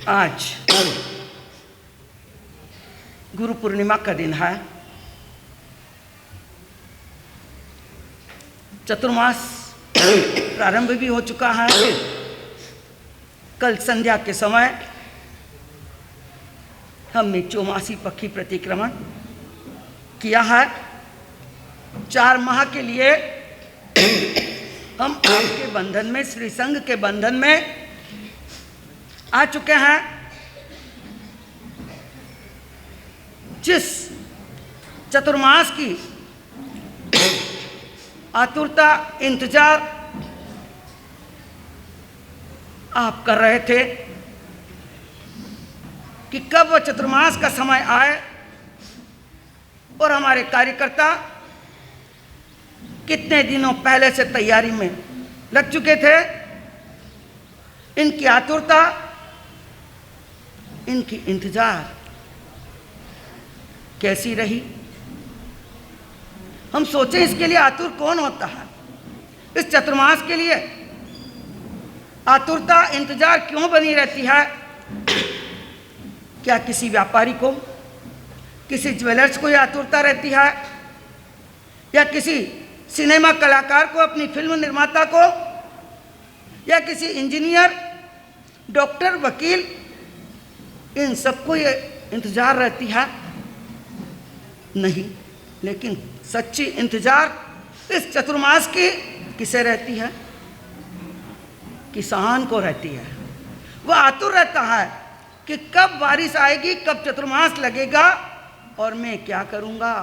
आज गुरु पूर्णिमा का दिन है। चतुर्मास प्रारंभ भी हो चुका है। कल संध्या के समय हमने चौमासी पक्षी प्रतिक्रमण किया है। 4 माह के लिए हम आपके बंधन में, श्री संघ के बंधन में आ चुके हैं। जिस चतुर्मास की आतुरता, इंतजार आप कर रहे थे कि कब वह चतुर्मास का समय आए, और हमारे कार्यकर्ता कितने दिनों पहले से तैयारी में लग चुके थे। इनकी आतुरता, इनकी इंतजार कैसी रही। हम सोचें इसके लिए आतुर कौन होता है। इस चतुर्मास के लिए आतुरता, इंतजार क्यों बनी रहती है। क्या किसी व्यापारी को, किसी ज्वेलर्स को यह आतुरता रहती है, या किसी सिनेमा कलाकार को, अपनी फिल्म निर्माता को, या किसी इंजीनियर, डॉक्टर, वकील, इन सबको ये इंतजार रहती है? नहीं, लेकिन सच्ची इंतजार इस चतुर्मास की किसे रहती है? किसान को रहती है। वह आतुर रहता है कि कब बारिश आएगी, कब चतुर्मास लगेगा और मैं क्या करूंगा।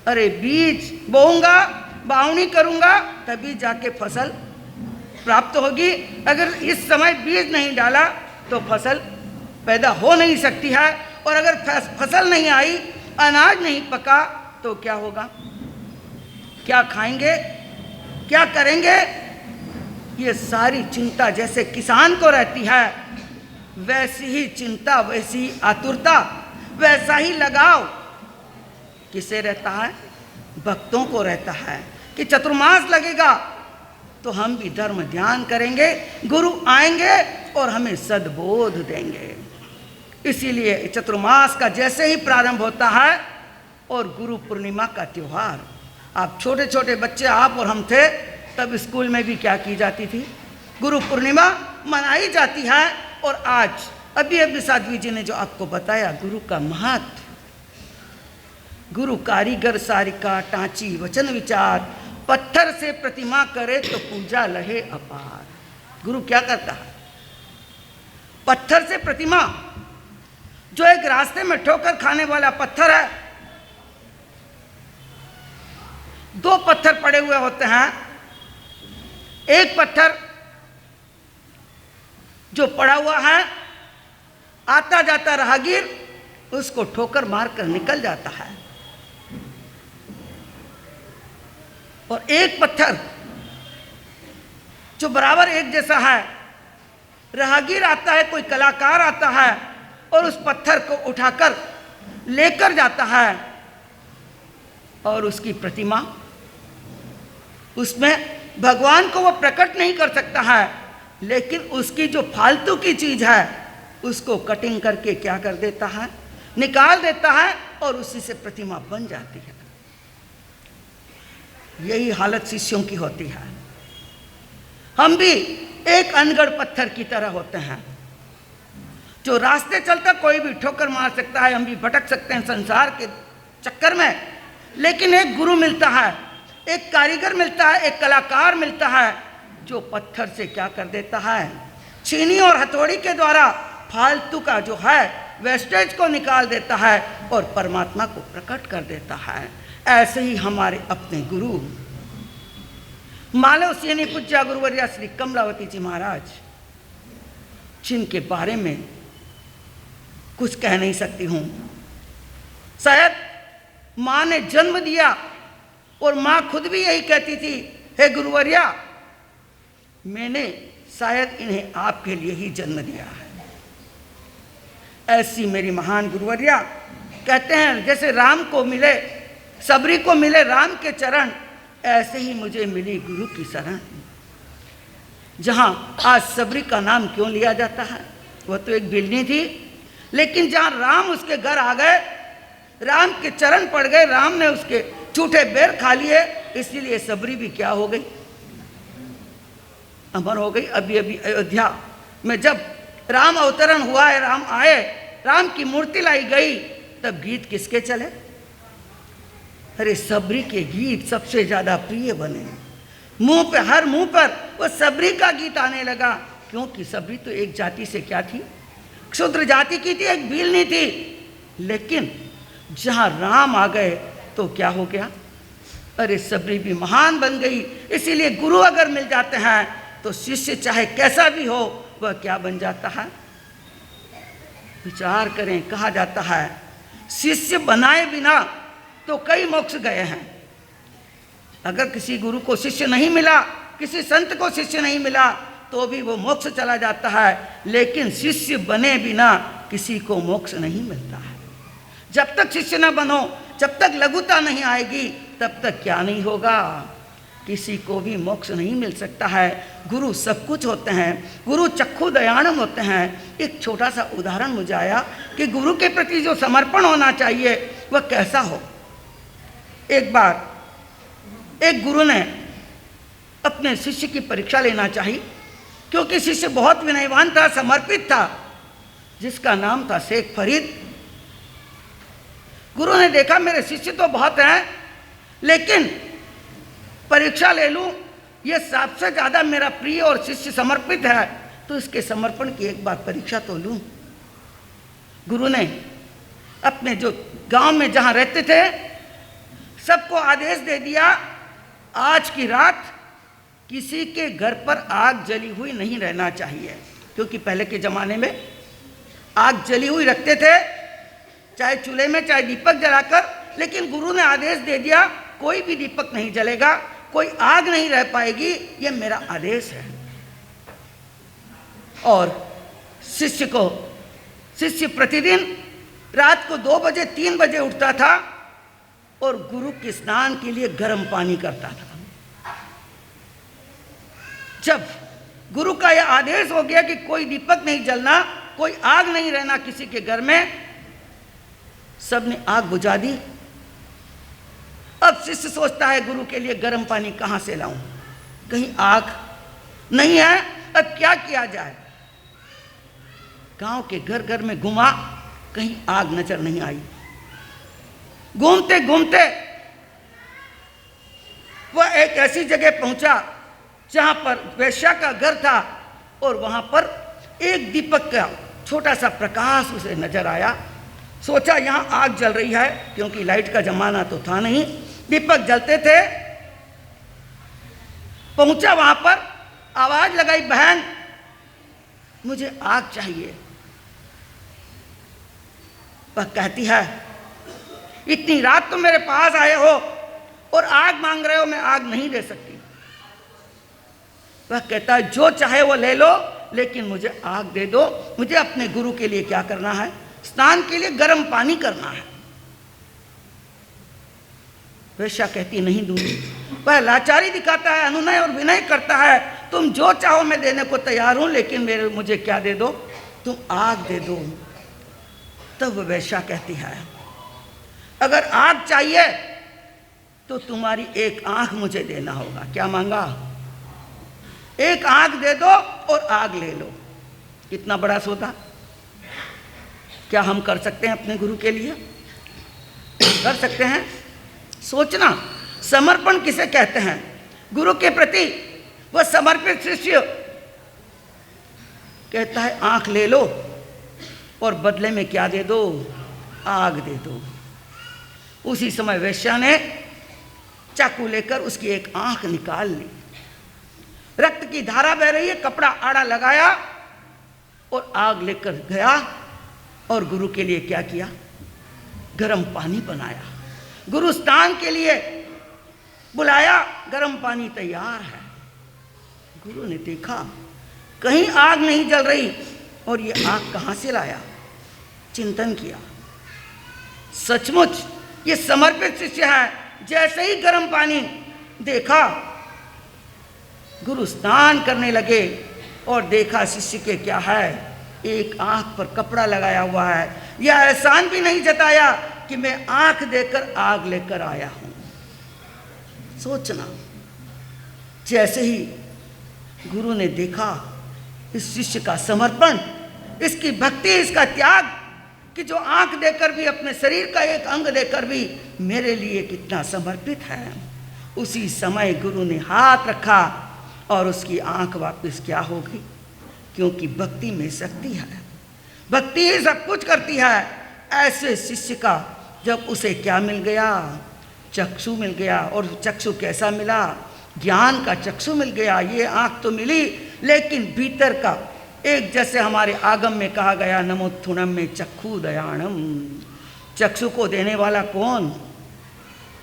अरे बीज बोऊंगा, बावनी करूंगा, तभी जाके फसल प्राप्त होगी। अगर इस समय बीज नहीं डाला तो फसल पैदा हो नहीं सकती है, और अगर फसल नहीं आई, अनाज नहीं पका, तो क्या होगा, क्या खाएंगे, क्या करेंगे। ये सारी चिंता जैसे किसान को रहती है, वैसी ही चिंता, वैसी ही आतुरता, वैसा ही लगाव किसे रहता है? भक्तों को रहता है कि चतुर्मास लगेगा तो हम भी धर्म ध्यान करेंगे, गुरु आएंगे और हमें सद्बोध देंगे। इसीलिए चतुर्मास का जैसे ही प्रारंभ होता है, और गुरु पूर्णिमा का त्योहार, आप छोटे छोटे बच्चे, आप और हम थे तब स्कूल में भी क्या की जाती थी, गुरु पूर्णिमा मनाई जाती है। और आज अभी साध्वी जी ने जो आपको बताया गुरु का महत्व, गुरु कारीगर सारिका टांची वचन विचार, पत्थर से प्रतिमा करे तो पूजा लहे अपार। गुरु क्या करता है? पत्थर से प्रतिमा, जो एक रास्ते में ठोकर खाने वाला पत्थर है, 2 पत्थर पड़े हुए होते हैं। एक पत्थर जो पड़ा हुआ है, आता जाता राहगीर उसको ठोकर मारकर निकल जाता है, और एक पत्थर जो बराबर एक जैसा है, राहगीर आता है, कोई कलाकार आता है और उस पत्थर को उठाकर लेकर जाता है, और उसकी प्रतिमा, उसमें भगवान को वो प्रकट नहीं कर सकता है, लेकिन उसकी जो फालतू की चीज है उसको कटिंग करके क्या कर देता है, निकाल देता है, और उसी से प्रतिमा बन जाती है। यही हालत शिष्यों की होती है। हम भी एक अनगढ़ पत्थर की तरह होते हैं, जो रास्ते चलता कोई भी ठोकर मार सकता है, हम भी भटक सकते हैं संसार के चक्कर में। लेकिन एक गुरु मिलता है, एक कारीगर मिलता है, एक कलाकार मिलता है, जो पत्थर से क्या कर देता है, छीनी और हथौड़ी के द्वारा फालतू का जो है वेस्टेज को निकाल देता है और परमात्मा को प्रकट कर देता है। ऐसे ही हमारे अपने गुरु मालव सेनी पूज्य गुरुवर्या श्री कमलावती जी महाराज, जिनके बारे में कुछ कह नहीं सकती हूँ। शायद माँ ने जन्म दिया और माँ खुद भी यही कहती थी, हे गुरुवर्या, मैंने शायद इन्हें आपके लिए ही जन्म दिया है। ऐसी मेरी महान गुरुवर्या कहते हैं, जैसे राम को मिले, सबरी को मिले राम के चरण, ऐसे ही मुझे मिली गुरु की शरण। जहाँ आज सबरी का नाम क्यों लिया जाता है, वह तो एक बिल्ली थी, लेकिन जहां राम उसके घर आ गए, राम के चरण पड़ गए, राम ने उसके झूठे बेर खा लिए, इसीलिए सबरी भी क्या हो गई, अमर हो गई। अभी अभी अयोध्या में जब राम अवतरण हुआ है, राम आए, राम की मूर्ति लाई गई, तब गीत किसके चले? अरे सबरी के गीत सबसे ज्यादा प्रिय बने। मुंह पे, हर मुंह पर वो सबरी का गीत आने लगा, क्योंकि सबरी तो एक जाति से क्या थी, क्षुद्र जाति की थी, एक भीलनी थी। लेकिन जहां राम आ गए तो क्या हो गया? अरे सबरी भी महान बन गई। इसीलिए गुरु अगर मिल जाते हैं तो शिष्य चाहे कैसा भी हो वह क्या बन जाता है? विचार करें, कहा जाता है शिष्य बनाए बिना तो कई मोक्ष गए हैं। अगर किसी गुरु को शिष्य नहीं मिला, किसी संत को शिष्य नहीं मिला, तो भी वो मोक्ष चला जाता है, लेकिन शिष्य बने बिना किसी को मोक्ष नहीं मिलता है। जब तक शिष्य न बनो, जब तक लघुता नहीं आएगी, तब तक क्या नहीं होगा, किसी को भी मोक्ष नहीं मिल सकता है। गुरु सब कुछ होते हैं, गुरु चक्षु दयानम होते हैं। एक छोटा सा उदाहरण मुझे आया कि गुरु के प्रति जो समर्पण होना चाहिए वह कैसा हो। एक बार एक गुरु ने अपने शिष्य की परीक्षा लेना चाहिए, क्योंकि शिष्य बहुत विनयवान था, समर्पित था, जिसका नाम था शेख फरीद। गुरु ने देखा मेरे शिष्य तो बहुत हैं, लेकिन परीक्षा ले लूं, ये सबसे ज़्यादा मेरा प्रिय और शिष्य समर्पित है, तो इसके समर्पण की एक बार परीक्षा तो लूं। गुरु ने अपने जो गांव में जहां रहते थे सबको आदेश दे दिया, आज की रात किसी के घर पर आग जली हुई नहीं रहना चाहिए, क्योंकि पहले के ज़माने में आग जली हुई रखते थे, चाहे चूल्हे में चाहे दीपक जलाकर। लेकिन गुरु ने आदेश दे दिया कोई भी दीपक नहीं जलेगा, कोई आग नहीं रह पाएगी, ये मेरा आदेश है। और शिष्य प्रतिदिन रात को 2 बजे 3 बजे उठता था और गुरु के स्नान के लिए गर्म पानी करता था। जब गुरु का यह आदेश हो गया कि कोई दीपक नहीं जलना, कोई आग नहीं रहना किसी के घर में, सबने आग बुझा दी। अब शिष्य सोचता है गुरु के लिए गर्म पानी कहां से लाऊं, कहीं आग नहीं है, अब क्या किया जाए। गांव के घर घर में घुमा, कहीं आग नजर नहीं आई। घूमते घूमते वह एक ऐसी जगह पहुंचा जहां पर वेश्या का घर था, और वहां पर एक दीपक का छोटा सा प्रकाश उसे नजर आया। सोचा यहां आग जल रही है, क्योंकि लाइट का जमाना तो था नहीं, दीपक जलते थे। पहुंचा वहां पर, आवाज लगाई, बहन मुझे आग चाहिए। वह कहती है इतनी रात तो मेरे पास आए हो और आग मांग रहे हो, मैं आग नहीं दे सकती। वह कहता है जो चाहे वो ले लो, लेकिन मुझे आग दे दो। मुझे अपने गुरु के लिए क्या करना है, स्नान के लिए गर्म पानी करना है। वेश्या कहती नहीं दूंगी। वह लाचारी दिखाता है, अनुनय और विनय करता है, तुम जो चाहो मैं देने को तैयार हूं, लेकिन मुझे क्या दे दो, तुम आग दे दो। तब वेश्या कहती है अगर आग चाहिए तो तुम्हारी एक आंख मुझे देना होगा। क्या मांगा, एक आंख दे दो और आग ले लो। कितना बड़ा सौदा, क्या हम कर सकते हैं अपने गुरु के लिए, कर सकते हैं। सोचना समर्पण किसे कहते हैं, गुरु के प्रति वह समर्पित शिष्य कहता है आंख ले लो और बदले में क्या दे दो, आग दे दो। उसी समय वेश्या ने चाकू लेकर उसकी एक आंख निकाल ली। रक्त की धारा बह रही है, कपड़ा आड़ा लगाया और आग लेकर गया और गुरु के लिए क्या किया, गर्म पानी बनाया। गुरु स्नान के लिए बुलाया, गर्म पानी तैयार है। गुरु ने देखा कहीं आग नहीं जल रही, और ये आग कहां से लाया, चिंतन किया। सचमुच ये समर्पित शिष्य है। जैसे ही गर्म पानी देखा, गुरु स्नान करने लगे और देखा शिष्य के क्या है, एक आंख पर कपड़ा लगाया हुआ है, यह एहसान भी नहीं जताया कि मैं आंख देकर आग लेकर आया हूं। सोचना, जैसे ही गुरु ने देखा इस शिष्य का समर्पण, इसकी भक्ति, इसका त्याग, कि जो आंख देकर भी, अपने शरीर का एक अंग देकर भी मेरे लिए कितना समर्पित है, उसी समय गुरु ने हाथ रखा और उसकी आंख वापस क्या हो गई, क्योंकि भक्ति में शक्ति है, भक्ति ही सब कुछ करती है। ऐसे शिष्य का जब उसे क्या मिल गया, चक्षु मिल गया, और चक्षु कैसा मिला, ज्ञान का चक्षु मिल गया। ये आंख तो मिली, लेकिन भीतर का एक, जैसे हमारे आगम में कहा गया, नमोत्थुनम में चक्षु दयाणम, चक्षु को देने वाला कौन?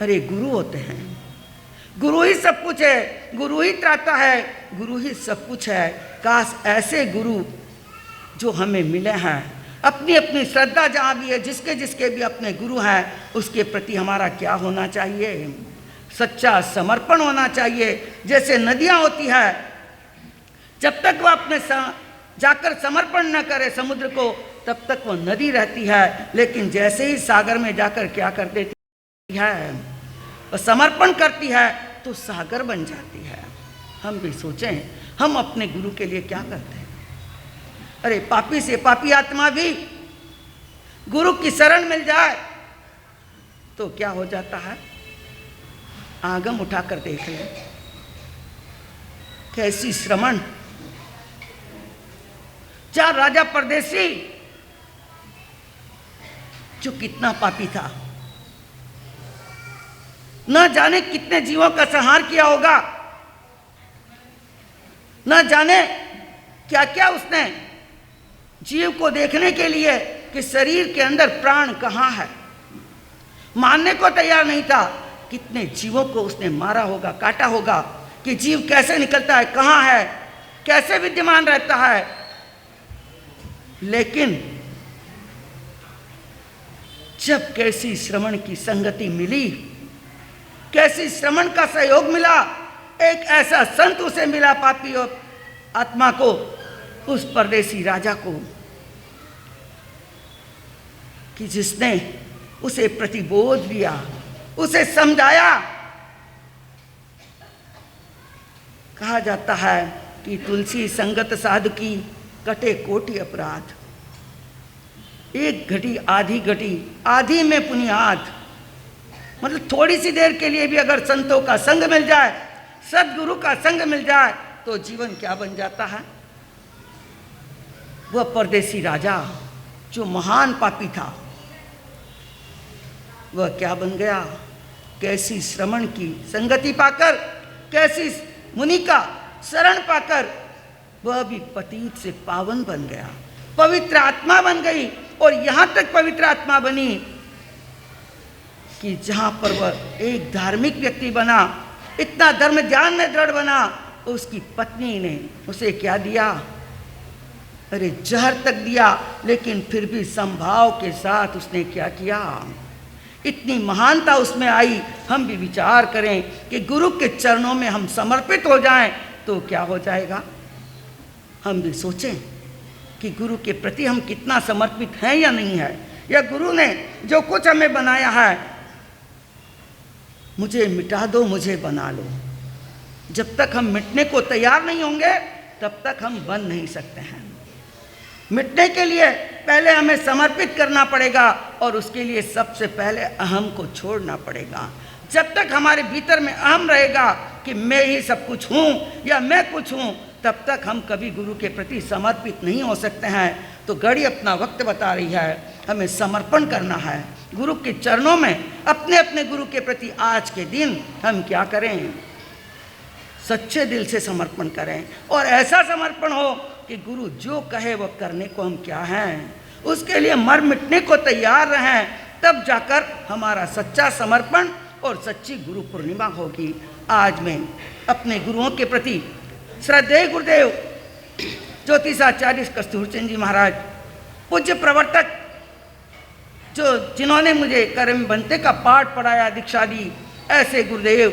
अरे गुरु होते हैं। गुरु ही सब कुछ है, गुरु ही त्राता है, गुरु ही सब कुछ है। काश ऐसे गुरु जो हमें मिले हैं, अपनी अपनी श्रद्धा जहाँ भी है, जिसके जिसके भी अपने गुरु हैं, उसके प्रति हमारा क्या होना चाहिए? सच्चा समर्पण होना चाहिए। जैसे नदियाँ होती है, जब तक वह अपने जाकर समर्पण न करे समुद्र को, तब तक वो नदी रहती है, लेकिन जैसे ही सागर में जाकर क्या कर देती है, वह समर्पण करती है, तो सागर बन जाती है। हम भी सोचें, हम अपने गुरु के लिए क्या करते हैं? अरे पापी से पापी आत्मा भी गुरु की शरण मिल जाए तो क्या हो जाता है? आगम उठाकर देख ले, कैसी श्रमण। चार राजा परदेसी, जो कितना पापी था, न जाने कितने जीवों का संहार किया होगा, न जाने क्या क्या उसने जीव को देखने के लिए कि शरीर के अंदर प्राण कहाँ है, मारने को तैयार नहीं था। कितने जीवों को उसने मारा होगा, काटा होगा, कि जीव कैसे निकलता है, कहाँ है, कैसे विद्यमान रहता है। लेकिन जब कैसी श्रवण की संगति मिली, कैसी श्रवण का सहयोग मिला, एक ऐसा संत उसे मिला, पापी और आत्मा को, उस परदेसी राजा को, कि जिसने उसे प्रतिबोध दिया, उसे समझाया। कहा जाता है कि तुलसी संगत साधु की कटे कोटि अपराध, एक घटी आधी घटी, आधी में पुनियाद। मतलब थोड़ी सी देर के लिए भी अगर संतों का संग मिल जाए, सदगुरु का संग मिल जाए, तो जीवन क्या बन जाता है। वह परदेसी राजा जो महान पापी था, वह क्या बन गया? कैसी श्रवण की संगति पाकर, कैसी मुनि का शरण पाकर, वह भी पतित से पावन बन गया, पवित्र आत्मा बन गई। और यहां तक पवित्र आत्मा बनी कि जहां पर वह एक धार्मिक व्यक्ति बना, इतना धर्म ज्ञान में दृढ़ बना, उसकी पत्नी ने उसे क्या दिया? अरे जहर तक दिया, लेकिन फिर भी संभाव के साथ उसने क्या किया? इतनी महानता उसमें आई। हम भी विचार करें कि गुरु के चरणों में हम समर्पित हो जाएं तो क्या हो जाएगा। हम भी सोचें कि गुरु के प्रति हम कितना समर्पित हैं या नहीं है, या गुरु ने जो कुछ हमें बनाया है, मुझे मिटा दो, मुझे बना लो। जब तक हम मिटने को तैयार नहीं होंगे, तब तक हम बन नहीं सकते हैं। मिटने के लिए पहले हमें समर्पित करना पड़ेगा, और उसके लिए सबसे पहले अहम को छोड़ना पड़ेगा। जब तक हमारे भीतर में अहम रहेगा कि मैं ही सब कुछ हूँ या मैं कुछ हूँ, तब तक हम कभी गुरु के प्रति समर्पित नहीं हो सकते हैं। तो घड़ी अपना वक्त बता रही है, हमें समर्पण करना है गुरु के चरणों में। अपने अपने गुरु के प्रति आज के दिन हम क्या करें? सच्चे दिल से समर्पण करें, और ऐसा समर्पण हो कि गुरु जो कहे वह करने को हम क्या हैं, उसके लिए मर मिटने को तैयार रहें। तब जाकर हमारा सच्चा समर्पण और सच्ची गुरु पूर्णिमा होगी। आज मैं अपने गुरुओं के प्रति श्रद्धेय गुरुदेव ज्योतिषाचार्य कस्तूरचंद जी महाराज, पूज्य प्रवर्तक, जिन्होंने मुझे कर्म बनते का पाठ पढ़ाया, दीक्षा दी, ऐसे गुरुदेव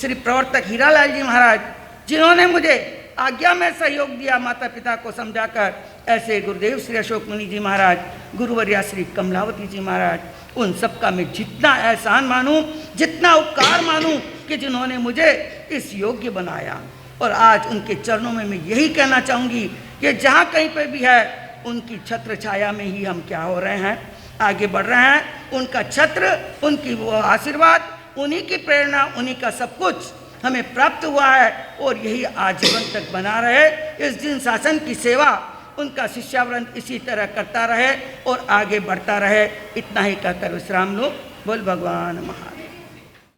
श्री प्रवर्तक हीरालाल जी महाराज, जिन्होंने मुझे आज्ञा में सहयोग दिया, माता पिता को समझाकर, ऐसे गुरुदेव श्री अशोक मुनि जी महाराज, गुरुवर्या श्री कमलावती जी महाराज, उन सबका मैं जितना एहसान मानूं, जितना उपकार मानूं कि जिन्होंने मुझे इस योग्य बनाया। और आज उनके चरणों में मैं यही कहना चाहूँगी कि जहाँ कहीं पे भी है उनकी छत्र छाया में ही हम क्या हो रहे हैं, आगे बढ़ रहे हैं। उनका छत्र, उनकी वो आशीर्वाद, उन्हीं की प्रेरणा, उन्हीं का सब कुछ हमें प्राप्त हुआ है और यही आजीवन तक बना रहे। इस दिन शासन की सेवा उनका शिष्यावृंद इसी तरह करता रहे और आगे बढ़ता रहे। इतना ही कहकर विश्राम लो। बोल भगवान महादेव।